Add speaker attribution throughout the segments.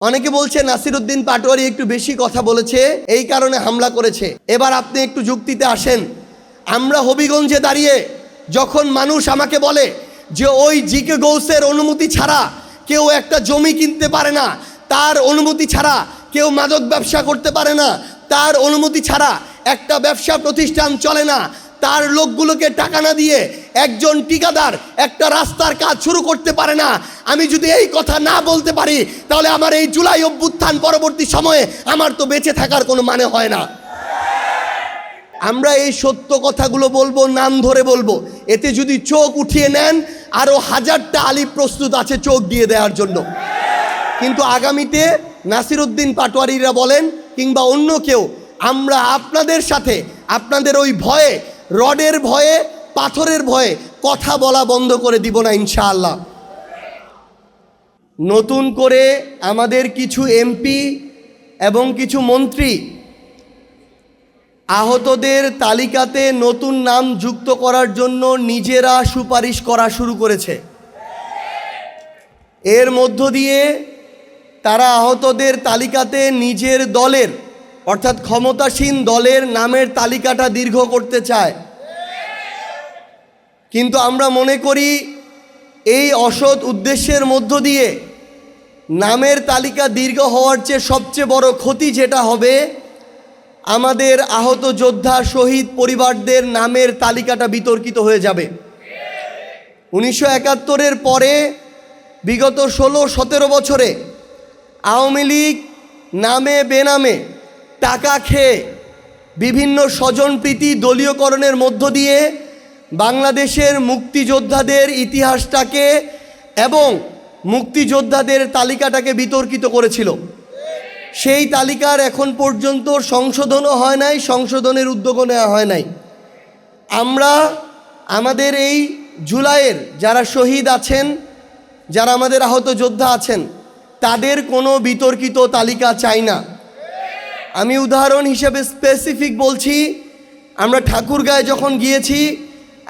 Speaker 1: অনেকে বলছে নাসিরউদ্দিন পাটোয়ারি একটু বেশি কথা বলেছে, এই কারণে হামলা করেছে। এবার আপনি একটু যুক্তিতে আসেন। আমরা হবিগঞ্জে দাঁড়িয়ে যখন মানুষ আমাকে বলে যে ওই জিকে গৌসের অনুমতি ছাড়া কেউ একটা জমি কিনতে পারে না, তার অনুমতি ছাড়া কেউ মাদক ব্যবসা করতে পারে না, তার অনুমতি ছাড়া একটা ব্যবসা প্রতিষ্ঠান চলে না, তার লোকগুলোকে টাকা না দিয়ে একজন ঠিকাদার একটা রাস্তার কাজ শুরু করতে পারে না, আমি যদি এই কথা না বলতে পারি তাহলে আমার এই জুলাই অভ্যুত্থান পরবর্তী সময়ে আমার তো বেঁচে থাকার কোনো মানে হয় না। আমরা এই সত্য কথাগুলো বলবো, নাম ধরে বলবো। এতে যদি চোখ উঠিয়ে নেন আরো হাজারটা আলিফ প্রস্তুত আছে চোখ দিয়ে দেওয়ার জন্য। কিন্তু আগামীতে নাসিরউদ্দিন পাটোয়ারিরা বলেন কিংবা অন্য কেউ, আমরা আপনাদের সাথে আপনাদের ওই ভয়ে, রডের ভয়ে, পাথরের ভয়ে কথা বলা বন্ধ করে দিব না ইনশাআল্লাহ। নতুন করে আমাদের কিছু এমপি এবং কিছু মন্ত্রী আহতদের তালিকাতে নতুন নাম যুক্ত করার জন্য নিজেরা সুপারিশ করা শুরু করেছে। এর মধ্য দিয়ে তারা আহতদের তালিকাতে নিজের দলের অর্থাৎ ক্ষমতাসীন দলের নামের তালিকাটা দীর্ঘ করতে চায়। কিন্তু আমরা মনে করি এই অসৎ উদ্দেশ্যের মধ্য দিয়ে নামের তালিকা দীর্ঘ হওয়ার চেয়ে সবচেয়ে বড় ক্ষতি যেটা হবে, আমাদের আহত যোদ্ধা শহীদ পরিবারদের নামের তালিকাটা বিতর্কিত হয়ে যাবে। 1971-এর পরে বিগত 16-17 বছরে আওয়ামী লীগ নামে বেনামে টাকা খেয়ে বিভিন্ন স্বজনপ্রীতি দলীয়করণের মধ্য দিয়ে বাংলাদেশের মুক্তিযোদ্ধাদের ইতিহাসটাকে এবং মুক্তিযোদ্ধাদের তালিকাটাকে বিতর্কিত করেছিল। সেই তালিকার এখন পর্যন্ত সংশোধনও হয় নাই, সংশোধনের উদ্যোগও নেওয়া হয় নাই। আমরা আমাদের এই জুলাইয়ের যারা শহীদ আছেন, যারা আমাদের আহত যোদ্ধা আছেন, তাদের কোনো বিতর্কিত তালিকা চাই না। আমি উদাহরণ হিসেবে স্পেসিফিক বলছি, আমরা ঠাকুরগাঁয়ে যখন গিয়েছি,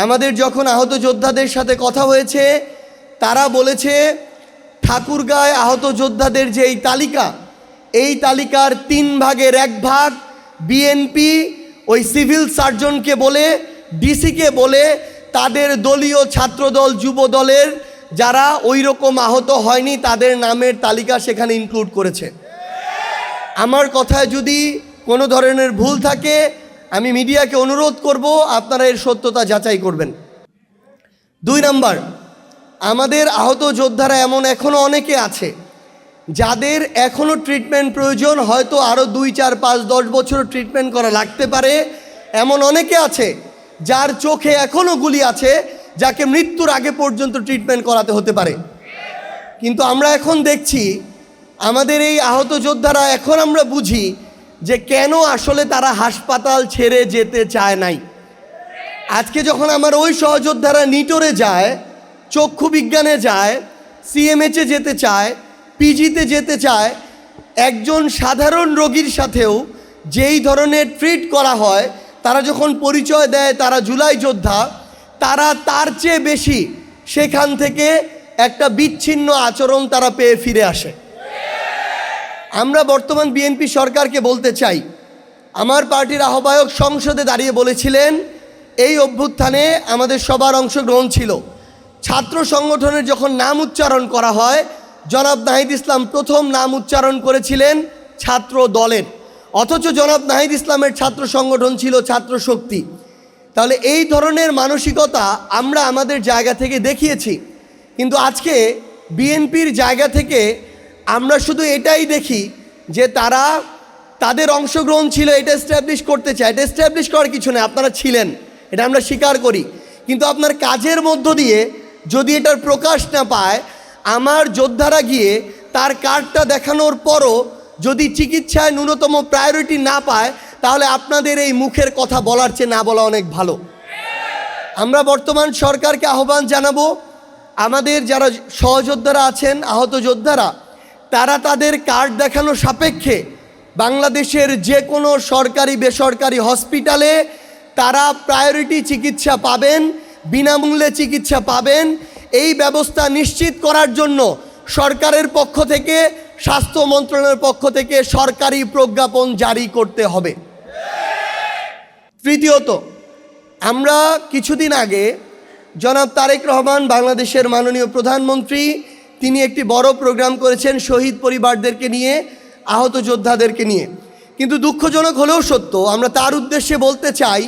Speaker 1: আমাদের যখন আহত যোদ্ধাদের সাথে কথা হয়েছে, তারা বলেছে ঠাকুরগাঁয়ে আহত যোদ্ধাদের যে এই তালিকা, এই তালিকার 3 ভাগের 1 ভাগ বিএনপি ওই সিভিল সার্জনকে বলে, ডিসিকে বলে, তাদের দলীয় ছাত্রদল যুব দলের যারা ওই রকম আহত হয়নি তাদের নামের তালিকা সেখানে ইনক্লুড করেছে। আমার কথায় যদি কোনো ধরনের ভুল থাকে আমি মিডিয়াকে অনুরোধ করব আপনারা এর সত্যতা যাচাই করবেন। 2 নাম্বার, আমাদের আহত যোদ্ধারা এমন এখনও অনেকে আছে যাদের এখনও ট্রিটমেন্ট প্রয়োজন, হয়তো আরও 2, 4, 5, 10 বছর ট্রিটমেন্ট করা লাগতে পারে। এমন অনেকে আছে যার চোখে এখনও গুলি আছে, যাকে মৃত্যুর আগে পর্যন্ত ট্রিটমেন্ট করাতে হতে পারে। কিন্তু আমরা এখন দেখছি আমাদের এই আহত যোদ্ধারা, এখন আমরা বুঝি যে কেন আসলে তারা হাসপাতাল ছেড়ে যেতে চায় নাই। আজকে যখন আমার ওই সহযোদ্ধারা নিটোরে যায়, চক্ষু বিজ্ঞানে যায়, সিএমএইচে যেতে চায়, পিজিতে যেতে চায়, একজন সাধারণ রোগীর সাথেও যেই ধরনের ট্রিট করা হয়, তারা যখন পরিচয় দেয় তারা জুলাই যোদ্ধা, তারা তার চেয়ে বেশি সেখান থেকে একটা বিচ্ছিন্ন আচরণ তারা পেয়ে ফিরে আসে। আমরা বর্তমান বিএনপি সরকারকে বলতে চাই, আমার পার্টির আহ্বায়ক সংসদে দাঁড়িয়ে বলেছিলেন এই অভ্যুত্থানে আমাদের সবার অংশগ্রহণ ছিল। ছাত্র সংগঠনের যখন নাম উচ্চারণ করা হয়, জনাব নাহিদ ইসলাম প্রথম নাম উচ্চারণ করেছিলেন ছাত্র দলের, অথচ জনাব নাহিদ ইসলামের ছাত্র সংগঠন ছিল ছাত্র শক্তি। তাহলে এই ধরনের মানসিকতা আমরা আমাদের জায়গা থেকে দেখিয়েছি। কিন্তু আজকে বিএনপির জায়গা থেকে আমরা শুধু এটাই দেখি যে তারা তাদের অংশগ্রহণ ছিল, এটা এস্টাবলিশ করতে চায়। এটা এস্টাবলিশ করার কিছু নেই, আপনারা ছিলেন, এটা আমরা স্বীকার করি। কিন্তু আপনার কাজের মধ্য দিয়ে যদি এটার প্রকাশ না পায়, আমার যোদ্ধারা গিয়ে তার কার্ডটা দেখানোর পরও যদি চিকিৎসায় ন্যূনতম প্রায়োরিটি না পায়, তাহলে আপনাদের এই মুখের কথা বলার চেয়ে না বলা অনেক ভালো। আমরা বর্তমান সরকারকে আহ্বান জানাবো, আমাদের যারা সহযোদ্ধারা আছেন, আহত যোদ্ধারা, তারা তাদের কার্ড দেখানো সাপেক্ষে বাংলাদেশের যে কোনো সরকারি বেসরকারি হসপিটালে তারা প্রায়োরিটি চিকিৎসা পাবেন, বিনামূল্যে চিকিৎসা পাবেন। এই ব্যবস্থা নিশ্চিত করার জন্য সরকারের পক্ষ থেকে স্বাস্থ্য মন্ত্রণালয়ের পক্ষ থেকে সরকারি প্রজ্ঞাপন জারি করতে হবে। তৃতীয়ত, আমরা কিছুদিন আগে জনাব তারেক রহমান, বাংলাদেশের মাননীয় প্রধানমন্ত্রী, তিনি একটি বড় প্রোগ্রাম করেছেন শহীদ পরিবারদেরকে নিয়ে, আহত যোদ্ধাদেরকে নিয়ে। কিন্তু দুঃখজনক হলেও সত্য, আমরা তার উদ্দেশ্যে বলতে চাই,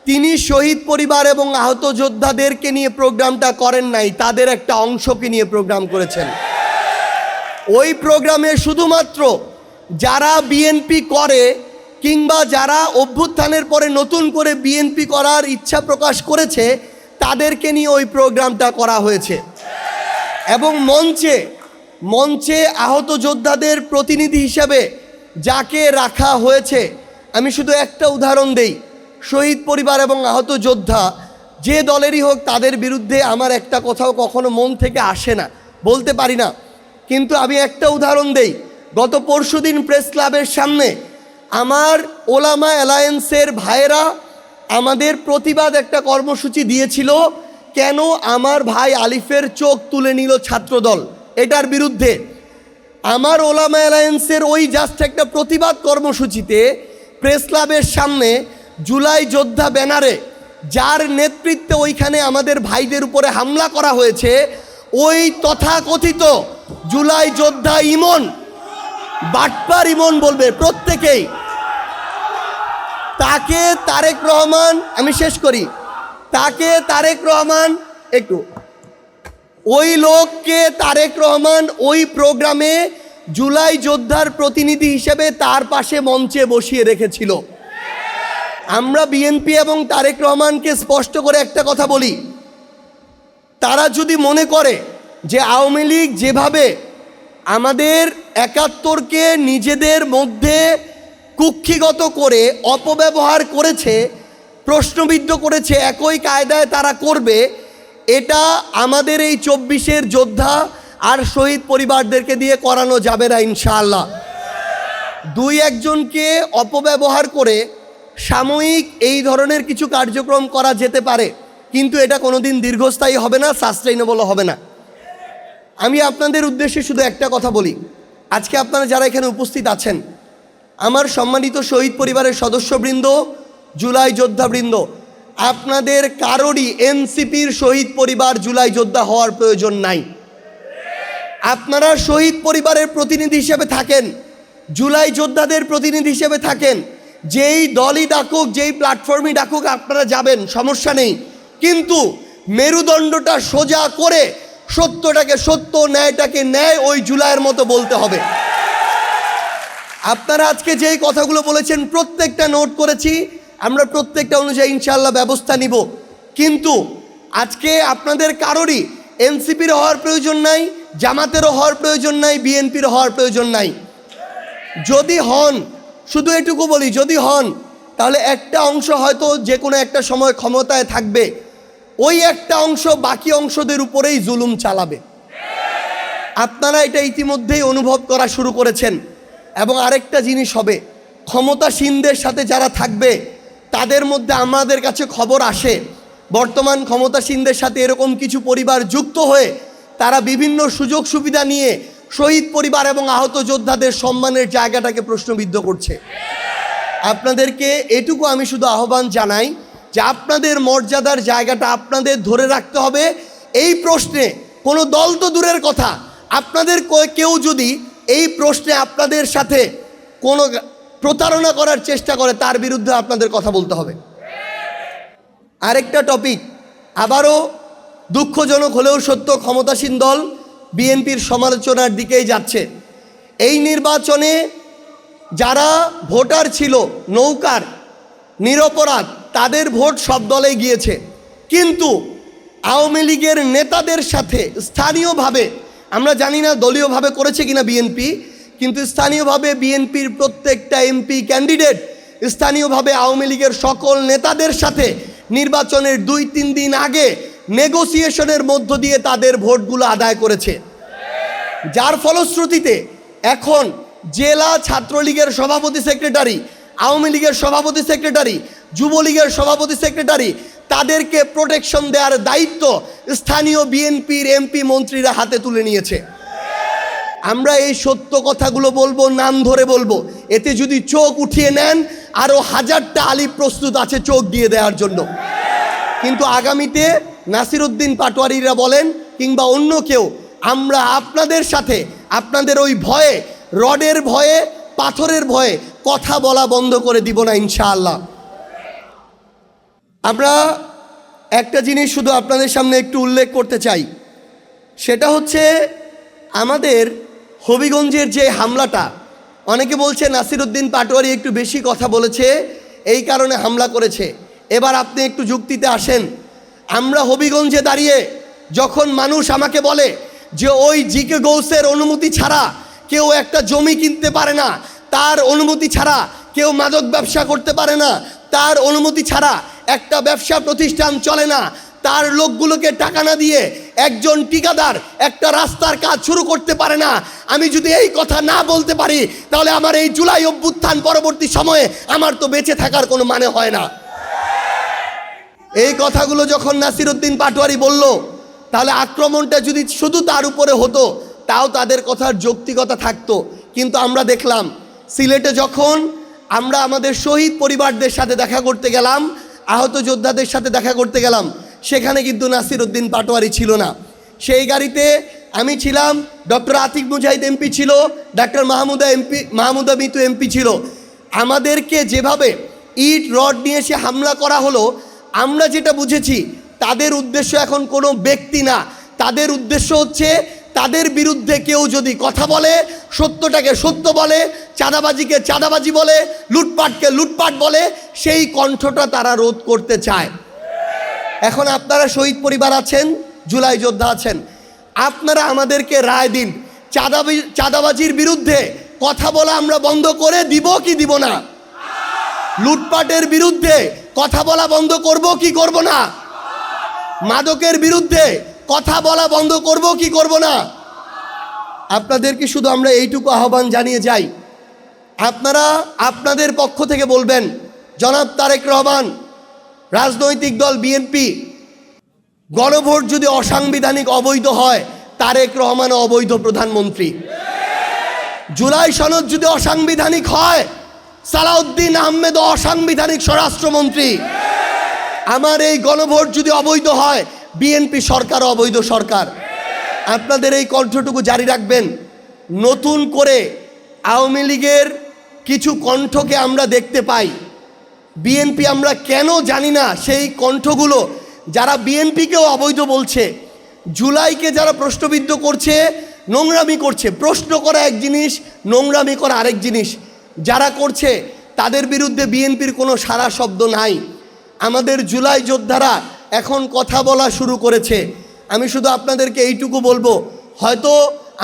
Speaker 1: তিনি শহীদ পরিবার এবং আহত যোদ্ধাদেরকে নিয়ে প্রোগ্রামটা করেন নাই, তাদের একটা অংশকে নিয়ে প্রোগ্রাম করেছেন। ওই প্রোগ্রামে শুধুমাত্র যারা বিএনপি করে কিংবা যারা অভ্যুত্থানের পরে নতুন করে বিএনপি করার ইচ্ছা প্রকাশ করেছে তাদেরকে নিয়ে ওই প্রোগ্রামটা করা হয়েছে। এবং মঞ্চে আহত যোদ্ধাদের প্রতিনিধি হিসেবে যাকে রাখা হয়েছে, আমি শুধু একটা উদাহরণ দেই। শহীদ পরিবার এবং আহত যোদ্ধা যে দলেরই হোক, তাদের বিরুদ্ধে আমার একটা কথাও কখনো মন থেকে আসে না, বলতে পারি না। কিন্তু আমি একটা উদাহরণ দেই। গত পরশুদিন প্রেস ক্লাবের সামনে আমার ওলামা অ্যালায়েন্সের ভাইয়েরা আমাদের প্রতিবাদ একটা কর্মসূচি দিয়েছিল, কেন আমার ভাই আলিফের চোখ তুলে নিল ছাত্রদল, এটার বিরুদ্ধে। আমার ওলামা অ্যালায়েন্সের ওই জাস্ট একটা প্রতিবাদ কর্মসূচিতে প্রেস ক্লাবের সামনে জুলাই যোদ্ধা ব্যানারে যার নেতৃত্বে ওইখানে আমাদের ভাইদের উপরে হামলা করা হয়েছে, ওই তথাকথিত জুলাই যোদ্ধা ইমন, বাটপার ইমন বলবে প্রত্যেকেই, তাকে তারেক রহমান, আমি শেষ করি, তাকে তারেক রহমান একটু, ওই লোককে তারেক রহমান ওই প্রোগ্রামে জুলাই যোদ্ধার প্রতিনিধি হিসেবে তার পাশে মঞ্চে বসিয়ে রেখেছিল। আমরা বিএনপি এবং তারেক রহমানকে স্পষ্ট করে একটা কথা বলি, তারা যদি মনে করে যে আওয়ামী লীগ যেভাবে আমাদের ৭১কে নিজেদের মধ্যে কুক্ষিগত করে অপব্যবহার করেছে, প্রশ্নবিদ্ধ করেছে, একই কায়দায় তারা করবে, এটা আমাদের এই ২৪-এর যোদ্ধা আর শহীদ পরিবারদেরকে দিয়ে করানো যাবে না ইনশাআল্লাহ। দুই একজনকে অপব্যবহার করে সাময়িক এই ধরনের কিছু কার্যক্রম করা যেতে পারে, কিন্তু এটা কোনোদিন দীর্ঘস্থায়ী হবে না, সাস্টেইনেবল হবে না। আমি আপনাদের উদ্দেশ্যে শুধু একটা কথা বলি, আজকে আপনারা যারা এখানে উপস্থিত আছেন, আমার সম্মানিত শহীদ পরিবারের সদস্যবৃন্দ, জুলাই যোদ্ধাবৃন্দ, আপনাদের কারোরই এনসিপির শহীদ পরিবার জুলাই যোদ্ধা হওয়ার প্রয়োজন নাই। আপনারা শহীদ পরিবারের প্রতিনিধি হিসেবে থাকেন, জুলাই যোদ্ধাদের প্রতিনিধি হিসেবে থাকেন, যেই দলই ডাকুক, যেই প্ল্যাটফর্মই ডাকুক আপনারা যাবেন, সমস্যা নেই। কিন্তু মেরুদণ্ডটা সোজা করে সত্যটাকে সত্য, ন্যায়টাকে ন্যায়, ওই জুলাইয়ের মতো বলতে হবে। আপনারা আজকে যেই কথাগুলো বলেছেন প্রত্যেকটা নোট করেছি, আমরা প্রত্যেকটা অনুযায়ী ইনশাআল্লাহ ব্যবস্থা নিব। কিন্তু আজকে আপনাদের কারোরই এনসিপির হওয়ার প্রয়োজন নাই, জামাতেরও হওয়ার প্রয়োজন নাই, বিএনপির হওয়ার প্রয়োজন নাই। যদি হন, শুধু এটুকু বলি, যদি হন তাহলে একটা অংশ হয়তো যে কোনো একটা সময় ক্ষমতায় থাকবে, ওই একটা অংশ বাকি অংশদের উপরেই জুলুম চালাবে। আপনারা এটা ইতিমধ্যেই অনুভব করা শুরু করেছেন। এবং আরেকটা জিনিস হবে, ক্ষমতাসীনদের সাথে যারা থাকবে তাদের মধ্যে আমাদের কাছে খবর আসে, বর্তমান ক্ষমতাসীনদের সাথে এরকম কিছু পরিবার যুক্ত হয়ে তারা বিভিন্ন সুযোগ সুবিধা নিয়ে শহীদ পরিবার এবং আহত যোদ্ধাদের সম্মানের জায়গাটাকে প্রশ্নবিদ্ধ করছে। আপনাদেরকে এটুকু আমি শুধু আহ্বান জানাই যে আপনাদের মর্যাদার জায়গাটা আপনাদের ধরে রাখতে হবে। এই প্রশ্নে কোনো দল তো দূরের কথা, আপনাদের কেউ যদি এই প্রশ্নে আপনাদের সাথে কোনো প্রতারণা করার চেষ্টা করে, তার বিরুদ্ধে আপনাদের কথা বলতে হবে। আরেকটা টপিক, আবারও দুঃখজনক হলেও সত্য, ক্ষমতাসীন দল বিএনপির সমালোচনার দিকেই যাচ্ছে। এই নির্বাচনে যারা ভোটার ছিল নৌকার, নিরপরাধ, তাদের ভোট সব দলে গিয়েছে। কিন্তু আওয়ামী লীগের নেতাদের সাথে স্থানীয়ভাবে, আমরা জানি না দলীয়ভাবে করেছে কিনা বিএনপি, কিন্তু স্থানীয়ভাবে বিএনপির প্রত্যেকটা এমপি ক্যান্ডিডেট স্থানীয়ভাবে আওয়ামী লীগের সকল নেতাদের সাথে নির্বাচনের ২-৩ দিন আগে নেগোসিয়েশনের মধ্য দিয়ে তাদের ভোটগুলো আদায় করেছে। যার ফলশ্রুতিতে এখন জেলা ছাত্রলীগের সভাপতি সেক্রেটারি, আওয়ামী লীগের সভাপতি সেক্রেটারি, যুবলীগের সভাপতি সেক্রেটারি, তাদেরকে প্রোটেকশন দেওয়ার দায়িত্ব স্থানীয় বিএনপির এমপি মন্ত্রীরা হাতে তুলে নিয়েছে। আমরা এই সত্য কথাগুলো বলবো, নাম ধরে বলবো। এতে যদি চোখ উঠিয়ে নেন, আরও 1000টা আলিফ প্রস্তুত আছে চোখ দিয়ে দেওয়ার জন্য। কিন্তু আগামীতে নাসিরউদ্দিন পাটোয়ারিরা বলেন কিংবা অন্য কেউ, আমরা আপনাদের সাথে আপনাদের ওই ভয়ে, রডের ভয়ে, পাথরের ভয়ে কথা বলা বন্ধ করে দিব না ইনশাআল্লাহ। আমরা একটা জিনিস শুধু আপনাদের সামনে একটু উল্লেখ করতে চাই, সেটা হচ্ছে আমাদের হবিগঞ্জের যে হামলাটা, অনেকে বলছে নাসিরউদ্দিন পাটোয়ারি একটু বেশি কথা বলেছে, এই কারণে হামলা করেছে। এবার আপনি একটু যুক্তিতে আসেন। আমরা হবিগঞ্জে দাঁড়িয়ে যখন মানুষ আমাকে বলে যে ওই জিকে গৌসের অনুমতি ছাড়া কেউ একটা জমি কিনতে পারে না, তার অনুমতি ছাড়া কেউ মাদক ব্যবসা করতে পারে না, তার অনুমতি ছাড়া একটা ব্যবসা প্রতিষ্ঠান চলে না, তার লোকগুলোকে টাকা না দিয়ে একজন ঠিকাদার একটা রাস্তার কাজ শুরু করতে পারে না, আমি যদি এই কথা না বলতে পারি, তাহলে আমার এই জুলাই অভ্যুত্থান পরবর্তী সময়ে আমার তো বেঁচে থাকার কোনো মানে হয় না। এই কথাগুলো যখন নাসিরউদ্দিন পাটোয়ারি বলল, তাহলে আক্রমণটা যদি শুধু তার উপরে হতো, তাও তাদের কথার যৌক্তিকতা থাকতো। কিন্তু আমরা দেখলাম সিলেটে যখন আমরা আমাদের শহীদ পরিবারদের সাথে দেখা করতে গেলাম, আহত যোদ্ধাদের সাথে দেখা করতে গেলাম, সেখানে কিন্তু নাসিরউদ্দিন পাটোয়ারি ছিল না। সেই গাড়িতে আমি ছিলাম, ডক্টর আতিক মুজাহিদ এমপি ছিল, ডাক্তার মাহমুদা মিতু এমপি ছিল। আমাদেরকে যেভাবে ইট রড নিয়ে এসে হামলা করা হলো, আমরা যেটা বুঝেছি তাদের উদ্দেশ্য এখন কোনো ব্যক্তি না, তাদের উদ্দেশ্য হচ্ছে তাদের বিরুদ্ধে কেউ যদি কথা বলে, সত্যটাকে সত্য বলে, চাঁদাবাজিকে চাঁদাবাজি বলে, লুটপাটকে লুটপাট বলে, সেই কণ্ঠটা তারা রোধ করতে চায়। এখন আপনারা শহীদ পরিবার আছেন, জুলাই যোদ্ধা আছেন, আপনারা আমাদেরকে রায় দিন, চাঁদাবাজির বিরুদ্ধে কথা বলা আমরা বন্ধ করে দিব কি দিব না? লুটপাটের বিরুদ্ধে কথা বলা বন্ধ করব কি করব না? মাদকের বিরুদ্ধে কথা বলা বন্ধ করব কি করব না? আপনাদেরকে শুধু আমরা এইটুকু আহ্বান জানিয়ে যাই, আপনারা আপনাদের পক্ষ থেকে বলবেন, জনাব তারেক রহমান, রাজনৈতিক দল বিএনপি, গণভোট যদি অসাংবিধানিক অবৈধ হয়, তারেক রহমান অবৈধ প্রধানমন্ত্রী। জুলাই সনদ যদি অসাংবিধানিক হয়, সালাউদ্দিন আহমেদ অসাংবিধানিক স্বরাষ্ট্রমন্ত্রী। আমার এই গণভোট যদি অবৈধ হয়, বিএনপি সরকার অবৈধ সরকার। আপনাদের এই কণ্ঠটুকু জারি রাখবেন। নতুন করে আওয়ামী লীগের কিছু কণ্ঠকে আমরা দেখতে পাই, বিএনপি আমরা কেন জানি না, সেই কণ্ঠগুলো যারা বিএনপিকেও অবৈধ বলছে, জুলাইকে যারা প্রশ্নবিদ্ধ করছে, নোংরামি করছে। প্রশ্ন করা এক জিনিস, নোংরামি করা আরেক জিনিস। যারা করছে তাদের বিরুদ্ধে বিএনপির কোনো সারা শব্দ নাই। আমাদের জুলাই যোদ্ধারা এখন কথা বলা শুরু করেছে। আমি শুধু আপনাদেরকে এইটুকু বলবো, হয়তো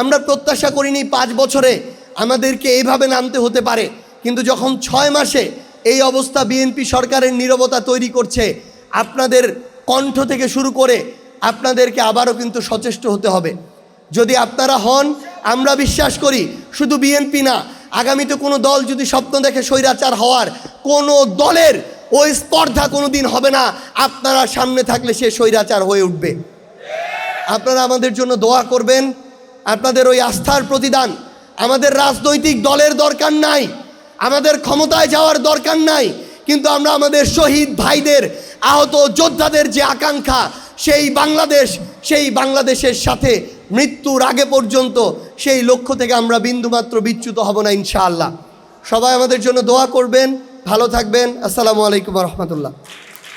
Speaker 1: আমরা প্রত্যাশা করিনি 5 বছরে আমাদেরকে এইভাবে নামতে হতে পারে, কিন্তু যখন 6 মাসে এই অবস্থা বিএনপি সরকারের নীরবতা তৈরি করছে, আপনাদের কণ্ঠ থেকে শুরু করে আপনাদেরকে আবারও কিন্তু সচেষ্ট হতে হবে। যদি আপনারা হন, আমরা বিশ্বাস করি শুধু বিএনপি না, আগামীতে কোনো দল যদি স্বপ্ন দেখে স্বৈরাচার হওয়ার, কোনো দলের ওই স্পর্ধা কোনো দিন হবে না। আপনারা সামনে থাকলে সে স্বৈরাচার হয়ে উঠবে। আপনারা আমাদের জন্য দোয়া করবেন। আপনাদের ওই আস্থার প্রতিদান, আমাদের রাজনৈতিক দলের দরকার নাই, আমাদের ক্ষমতায় যাওয়ার দরকার নাই, কিন্তু আমরা আমাদের শহীদ ভাইদের, আহত যোদ্ধাদের যে আকাঙ্ক্ষা, সেই বাংলাদেশের সাথে মৃত্যুর আগে পর্যন্ত সেই লক্ষ্য থেকে আমরা বিন্দুমাত্র বিচ্যুত হব না ইনশাআল্লাহ। সবাই আমাদের জন্য দোয়া করবেন। ভালো থাকবেন। আসসালামু আলাইকুম ওয়া রাহমাতুল্লাহ।